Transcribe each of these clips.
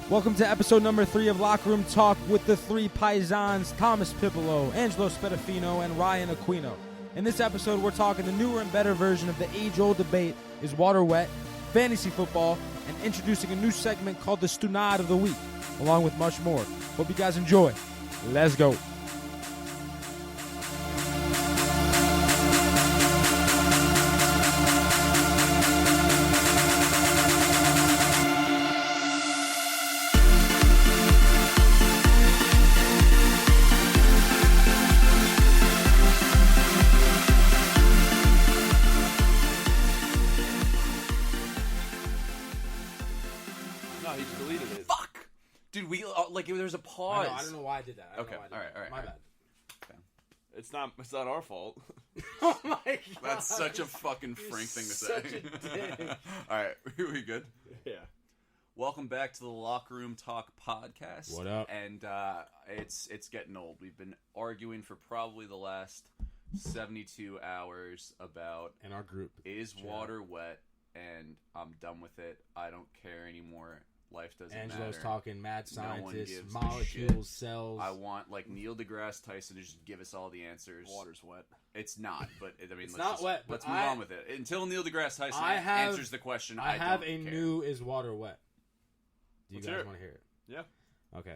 Welcome to episode number 3 of Locker Room Talk with the three Paesons, Thomas Pipolo, Angelo Spedafino, and Ryan Aquino. In this episode, we're talking the newer and better version of the age-old debate, is water wet, fantasy football, and introducing a new segment called the Stoonad of the Week, along with much more. Hope you guys enjoy. Let's go. There's a pause. I don't know why I did that. Okay, all right. My bad. Okay. It's not our fault. Oh my god. That's such a fucking Frank thing to say. Such a dick. All right, we good? Yeah. Welcome back to the Locker Room Talk podcast. What up? And it's getting old. We've been arguing for probably the last 72 hours about In our group. is water wet, and I'm done with it. I don't care anymore. Life doesn't Angelo's matter. talking mad No one scientists, gives a molecules, shit. cells. I want Neil deGrasse Tyson to just give us all the answers. Water's wet. It's not, but It's not wet, but Let's move on with it. Until Neil deGrasse Tyson answers the question, I have don't a care. new is water wet. Do you Let's guys hear it. want to hear it? Yeah. Okay.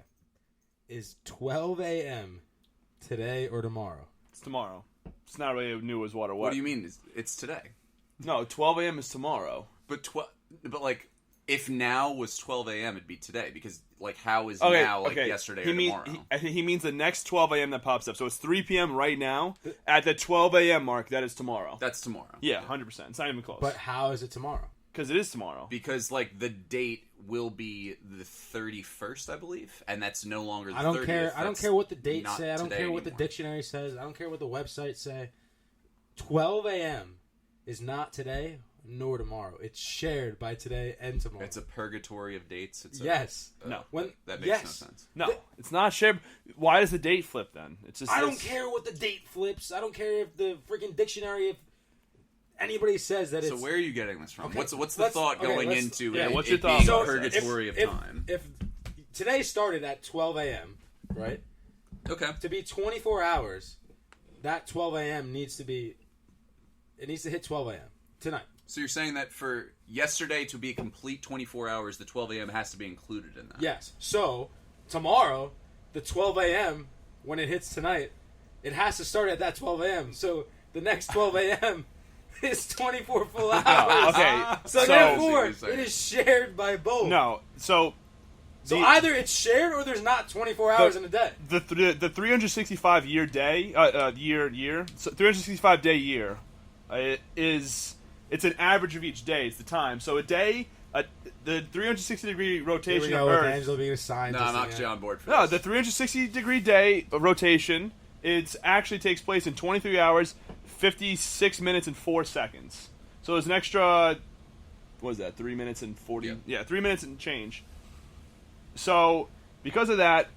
Is 12 a.m. today or tomorrow? It's tomorrow. It's not really new as water wet. What do you mean? It's today. No, 12 a.m. is tomorrow. But if now was 12 a.m., it'd be today because how is now yesterday or tomorrow? I think he means the next 12 a.m. that pops up. So it's 3 p.m. right now. At the 12 a.m. mark, that is tomorrow. That's tomorrow. Yeah, 100%. It's not even close. But how is it tomorrow? Because it is tomorrow. Because the date will be the 31st, I believe, and that's no longer the 30th. I don't care. I don't care what the date not say. I don't today care what the anymore. dictionary says. I don't care what the website say. 12 a.m. is not today nor tomorrow. It's shared by today and tomorrow. It's a purgatory of dates. Yes. No. That makes no sense. No, it's not shared. Why does the date flip then? It's just. I don't care what the date flips. I don't care if the freaking dictionary, if anybody says that it's... So where are you getting this from? Okay, What's the thought going let's- into yeah, it, what's it your thought? being So a purgatory of time? If today started at 12 a.m., right? Okay. To be 24 hours, that 12 a.m. needs to be... It needs to hit 12 a.m. tonight. So you're saying that for yesterday to be a complete 24 hours, the 12 a.m. has to be included in that? Yes. So, tomorrow, the 12 a.m., when it hits tonight, it has to start at that 12 a.m. So, the next 12 a.m. is 24 full hours. No, okay. So, therefore, it is shared by both. No. So either it's shared or there's not 24 hours in a day. The 365 year day, so 365 day year it's an average of each day. It's the time. So a day, the 360 degree rotation Here we of go with Earth. Angelo being a scientist. No, I'm again. actually on board for No, this. the 360 degree day rotation, it actually takes place in 23 hours, 56 minutes, and 4 seconds. So there's an extra, what is that, 3 minutes and 40? Yeah, 3 minutes and change. So, because of that,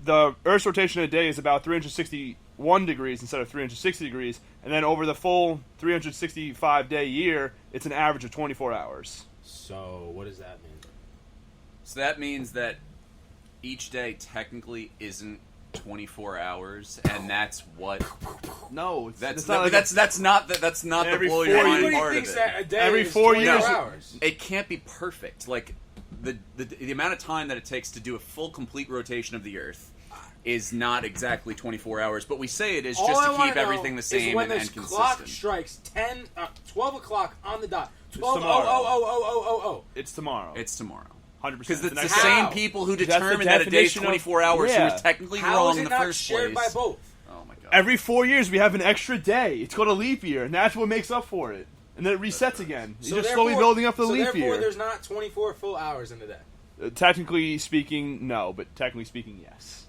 the Earth's rotation in a day is about 361 degrees instead of 360 degrees. And then over the full 365-day year, it's an average of 24 hours. So, what does that mean? So that means that each day technically isn't 24 hours, and that's what. No, That's not like that's not the Every blow your 4 mind Everybody part of thinks it. that a day Every is 4 24 years- hours. It can't be perfect. The amount of time that it takes to do a full complete rotation of the Earth is not exactly 24 hours, but we say it is All just I to wanna keep know everything the is same when and this consistent. clock strikes 12 o'clock on the dot. 12 tomorrow. It's tomorrow. It's tomorrow. 100%. Because it's the next- same How? people who That's the determined that a day's definition of- 24 hours who Yeah. was technically How wrong is in it the not first shared place. by both? Oh my god. Every 4 years, we have an extra day. It's called a leap year, and that's what makes up for it. And then it resets again. You're just slowly building up the leap therefore, year. there's not 24 full hours in a day. Technically speaking, no, but technically speaking, yes.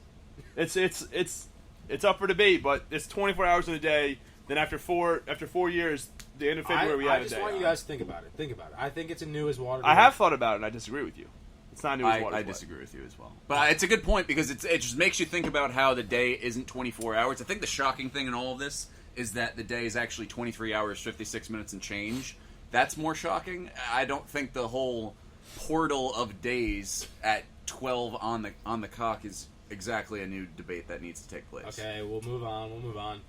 It's up for debate, but it's 24 hours in a day. Then after four years, the end of February, we have a day. I just want you guys to think about it. Think about it. I think it's a new as water. I have thought about it, and I disagree with you. It's not new as water. I disagree with you as well. But it's a good point because it just makes you think about how the day isn't 24 hours. I think the shocking thing in all of this is that the day is actually 23 hours, 56 minutes and change. That's more shocking. I don't think the whole portal of days at 12 on the cock is exactly a new debate that needs to take place. Okay, we'll move on.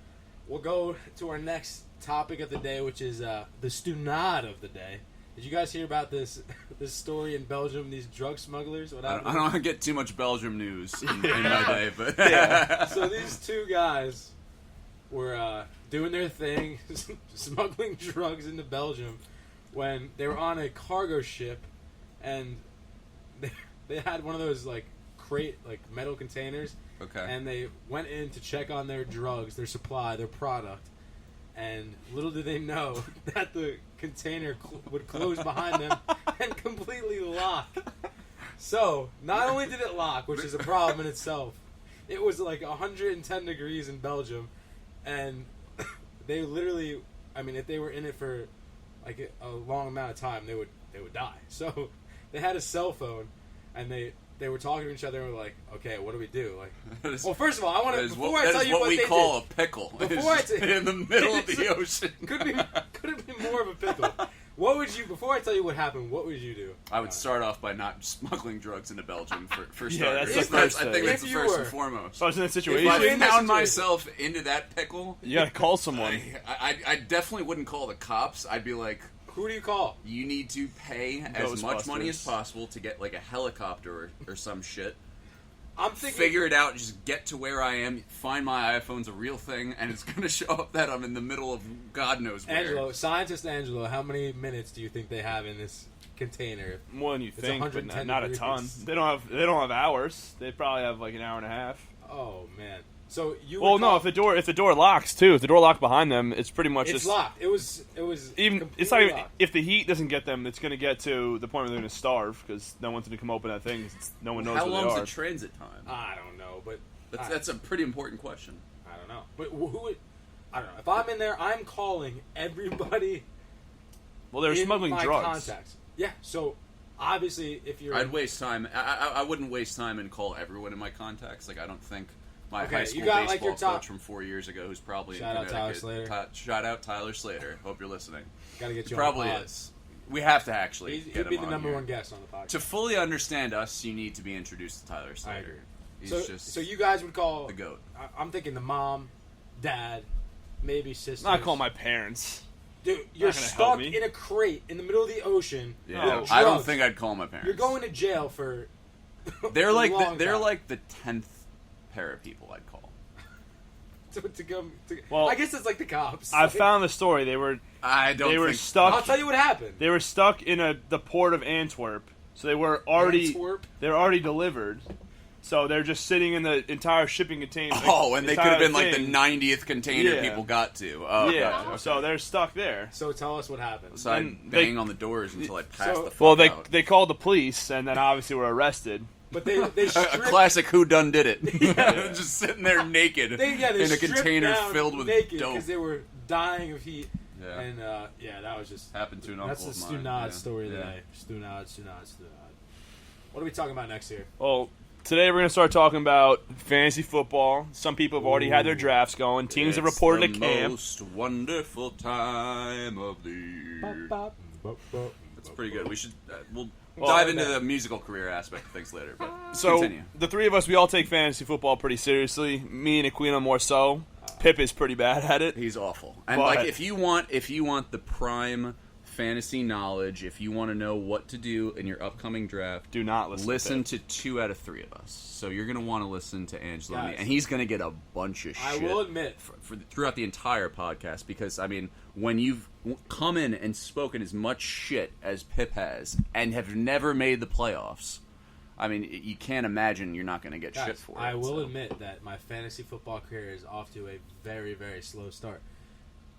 We'll go to our next topic of the day, which is the Stoonad of the day. Did you guys hear about this story in Belgium? These drug smugglers. What happened? I don't want to get too much Belgium news in my day, but So these two guys were doing their thing, smuggling drugs into Belgium, when they were on a cargo ship, and they had one of those like metal containers. Okay. And they went in to check on their drugs, their supply, their product, and little did they know that the container would close behind them and completely lock. So, not only did it lock, which is a problem in itself, it was like 110 degrees in Belgium, and they literally, I mean, if they were in it for like a long amount of time, they would die. So, they had a cell phone, and they were talking to each other and were like, okay, what do we do? Like, well, first of all, I want to, before I tell you what we they call did, a pickle. Before I in the middle of the ocean. Could it be more of a pickle? What would you, before I tell you what happened, what would you do? I would start off by not smoggling drugs into Belgium for Yeah, starters. that's the first I think that's thing. the If first you and were- foremost. If I was in that If situation, I in that found situation- myself into that pickle, you gotta call someone. I definitely wouldn't call the cops. I'd be like, Who do you call? you need to pay as much money as Ghostbusters. possible to get like a helicopter or some shit. I'm thinking. Figure it out, just get to where I am, find my iPhone's a real thing, and it's going to show up that I'm in the middle of God knows where. Scientist Angelo, how many minutes do you think they have in this container? More than you It's think, but 110 not a degrees. ton. They don't have hours. They probably have like an hour and a half. Oh man! So you? Well, would no, call- if the door locks too, if the door locked behind them, it's pretty much it's just locked. It was even. It's completely not even locked. if the heat doesn't get them, it's going to get to the point where they're going to starve because no one's going to come open that thing. 'Cause no one knows How where long's they the are. transit time? I don't know, but That's a pretty important question. I don't know. But who would? I don't know. If I'm in there, I'm calling everybody. Well, they're in smuggling my drugs. contacts. Yeah. So obviously, if you're, I'd waste time. I wouldn't waste time and call everyone in my contacts. Like, I don't think my Okay, high you school got, baseball like, your top- coach from 4 years ago, who's probably Shout in out Tyler Connecticut. Slater. Shout out Tyler Slater. Hope you're listening. gotta get He you. probably on the pod. is. We have to actually He'd get be him the on number here. one guest on the podcast. To fully understand us, you need to be introduced to Tyler Slater. agree. He's just so you guys would call the GOAT. I'm thinking the mom, dad, maybe sister. Not call my parents. Dude, you're Not gonna stuck help me. in a crate in the middle of the ocean. Yeah, with I don't drugs. think I'd call my parents. You're going to jail for. They're like a long they're time. like the 10th pair of people I'd call. to go. Well, I guess it's like the cops. I found the story. They were I don't they were think stuck. I'll tell you what happened. They were stuck in the port of Antwerp, so they were already Antwerp? they were already delivered. So they're just sitting in the entire shipping container. Oh, and they could have been like the thing. 90th container Yeah. people got to. Oh, Yeah, gotcha. so they're stuck there. So tell us what happened. So I'd And bang they- on the doors until I passed So- the fuck Well, out. they called the police and then obviously were arrested. But they a stripped, classic who done did it. Just sitting there naked they in a stripped container down filled with naked dope. because they were dying of heat. Yeah. And that was just Happened to an that's uncle the of mine. Stoonad Yeah. story Yeah. today. Stoonad. What are we talking about next here? Well, today we're going to start talking about fantasy football. Some people have already had their drafts going. Teams have It's reported the to camp. most wonderful time of the year. That's pretty good. We should we'll Well, dive into the musical career aspect of things later. But So continue. the three of us, we all take fantasy football pretty seriously. Me and Aquino more so. Pip is pretty bad at it. He's awful. And But- like if you want the prime fantasy knowledge, if you want to know what to do in your upcoming draft, Do not listen to to 2 out of 3 of us. So you're going to want to listen to Angelo and me, Guys. and he's going to get a bunch of I shit. will admit, Throughout the entire podcast, because I mean, when you've come in and spoken as much shit as Pip has and have never made the playoffs, I mean, you can't imagine you're not going to get shit guys, for it. I will so. admit that my fantasy football career is off to a very, very slow start.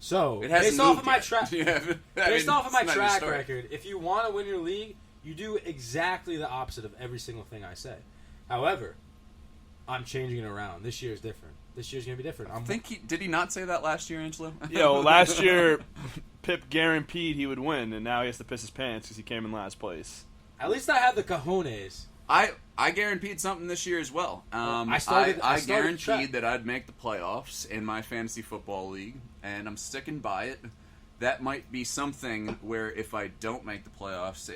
So, It hasn't based off moved of my yet. track, Yeah, I based mean, off of my it's not your track story. record, if you want to win your league, you do exactly the opposite of every single thing I say. However, I'm changing it around. This year is different. This year's gonna be different. I think did he not say that last year, Angelo? Last year, Pip guaranteed he would win, and now he has to piss his pants because he came in last place. At least I have the cojones. I guaranteed something this year as well. I started I the guaranteed track. that I'd make the playoffs in my fantasy football league, and I'm sticking by it. That might be something where if I don't make the playoffs,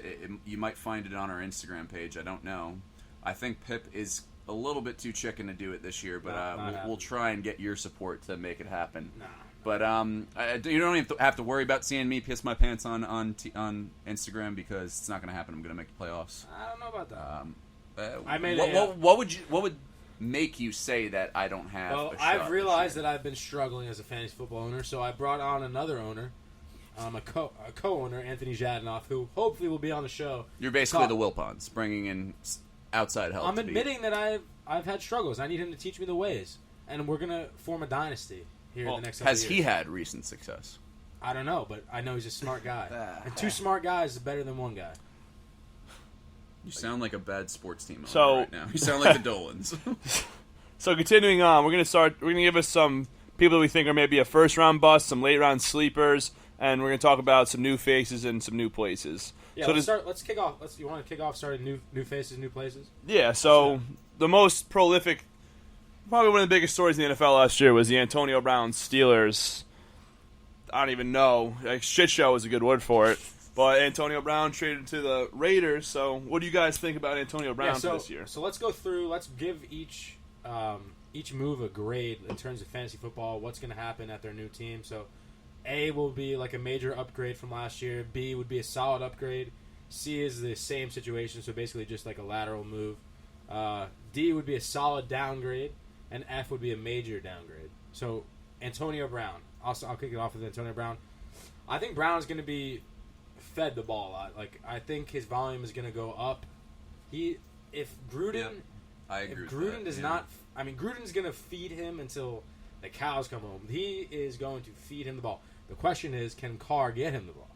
you might find it on our Instagram page. I don't know. I think Pip is a little bit too chicken to do it this year, but we'll try and get your support to make it happen. Nah. But you don't even have to worry about seeing me piss my pants on Instagram because it's not going to happen. I'm going to make the playoffs. I don't know about that. What would make you say that I don't have? Well, a shot I've realized that I've been struggling as a fantasy football owner, so I brought on another owner, a co-owner, Anthony Jadanoff, who hopefully will be on the show. You're basically the Wilpons, bringing in outside help. I'm admitting that I've had struggles. I need him to teach me the ways, and we're gonna form a dynasty here in the next. Has years. he had recent success? I don't know, but I know he's a smart guy, and 2 smart guys is better than 1 guy. You sound like a bad sports team So- right now. You sound like the Dolans. So continuing on, we're gonna give us some people that we think are maybe a first round bust, some late round sleepers, and we're gonna talk about some new faces and some new places. Yeah, so let's kick off. You want to kick off starting new faces, new places? Yeah, so the most prolific, probably one of the biggest stories in the NFL last year was the Antonio Brown Steelers. I don't even know. Like, shit show is a good word for it. But Antonio Brown traded to the Raiders, so what do you guys think about Antonio Brown for this year? So let's go through, let's give each move a grade in terms of fantasy football, what's going to happen at their new team. So A will be like a major upgrade from last year. B would be a solid upgrade. C is the same situation, so basically just like a lateral move. D would be a solid downgrade, and F would be a major downgrade. So Antonio Brown. I'll kick it off with Antonio Brown. I think Brown is going to be fed the ball a lot. Like, I think his volume is going to go up. If Gruden Gruden's going to feed him until the cows come home. He is going to feed him the ball. The question is, can Carr get him the ball?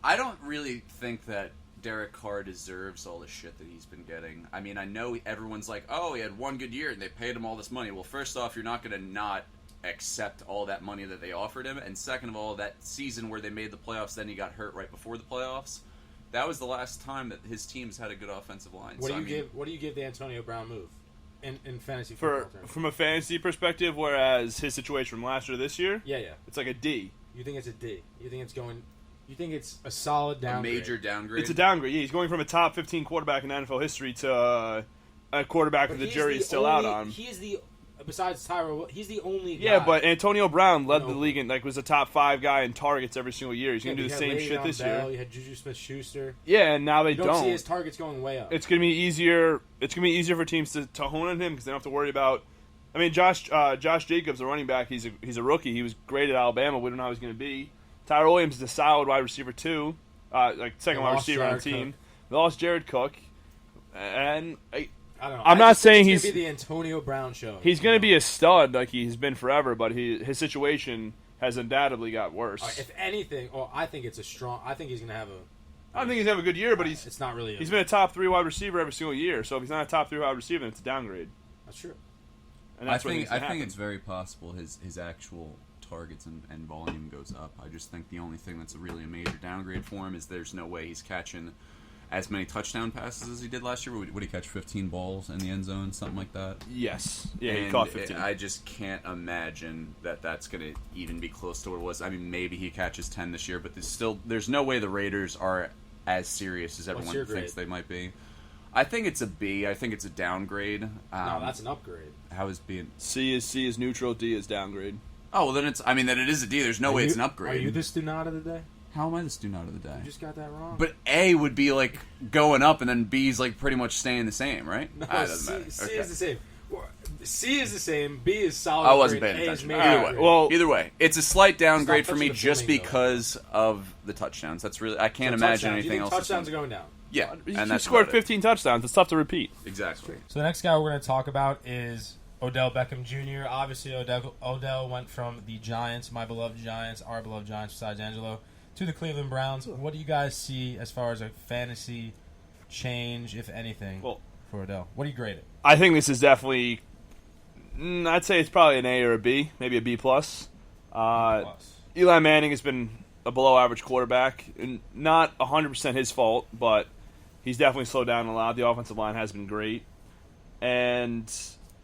I don't really think that Derek Carr deserves all the shit that he's been getting. I mean, I know everyone's like, oh, he had one good year and they paid him all this money. Well, first off, you're not going to not accept all that money that they offered him. And second of all, that season where they made the playoffs, then he got hurt right before the playoffs. That was the last time that his team's had a good offensive line. What do you give the Antonio Brown move in fantasy football terms? From a fantasy perspective, whereas his situation from last year to this year, yeah, it's like a D. You think it's a D? You think it's a solid downgrade? A major downgrade? It's a downgrade. Yeah, he's going from a top 15 quarterback in NFL history to a quarterback that the jury is still out on. He is besides Tyro, he's the only guy. Yeah, but Antonio Brown led the league and was a top 5 guy in targets every single year. He's going to do the same shit this year. You had Juju Smith-Schuster. Yeah, and now they you don't see his targets going way up. It's going to be easier. It's going to be easier for teams to hone on him because they don't have to worry about. I mean, Josh Jacobs, the running back, he's a rookie. He was great at Alabama. We don't know how he's going to be. Tyler Williams is a solid wide receiver too, second wide receiver on the team. They lost Jared Cook, and I don't know. I'm not saying he's going to be the Antonio Brown show. He's going to be a stud like he's been forever, but his situation has undoubtedly got worse. If anything, I think it's a strong. I think he's going to have I think he's going to have a good year, but it's not really. He's been a top 3 wide receiver every single year. So if he's not a top 3 wide receiver, then it's a downgrade. That's true. And that's I think it's very possible his actual targets and volume goes up. I just think the only thing that's really a major downgrade for him is there's no way he's catching as many touchdown passes as he did last year. Would he catch 15 balls in the end zone, something like that? Yes. Yeah, and he caught 15. I just can't imagine that that's going to even be close to what it was. I mean, maybe he catches 10 this year, but there's no way the Raiders are as serious as everyone thinks they might be. I think it's a B. I think it's a downgrade. No, that's an upgrade. How is B? C is neutral. D is downgrade. Oh, well, then then it is a D. There's no way it's an upgrade. Are you the Stoonad of the day? How am I the Stoonad of the day? You just got that wrong. But A would be like going up, and then B's like pretty much staying the same, right? No, it doesn't matter. C is the same. C is the same. B is solid. I wasn't paying attention. Either way, it's a slight downgrade for me just because of the touchdowns. That's really I can't imagine anything else. Touchdowns are going down. Yeah, and that's scored 15 touchdowns. It's tough to repeat. Exactly. So the next guy we're going to talk about is Odell Beckham Jr. Obviously, Odell went from the Giants, my beloved Giants, our beloved Giants besides Angelo, to the Cleveland Browns. What do you guys see as far as a fantasy change, if anything, for Odell? What do you grade it? I think this is definitely. I'd say it's probably an A or a B, maybe a B plus. Eli Manning has been a below-average quarterback, and not 100% his fault, but he's definitely slowed down a lot. The offensive line has been great, and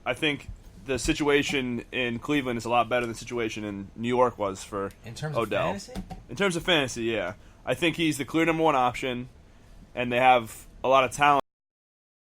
I think the situation in Cleveland is a lot better than the situation in New York was for in terms Odell. Of fantasy? In terms of fantasy, yeah. I think he's the clear number 1 option, and they have a lot of talent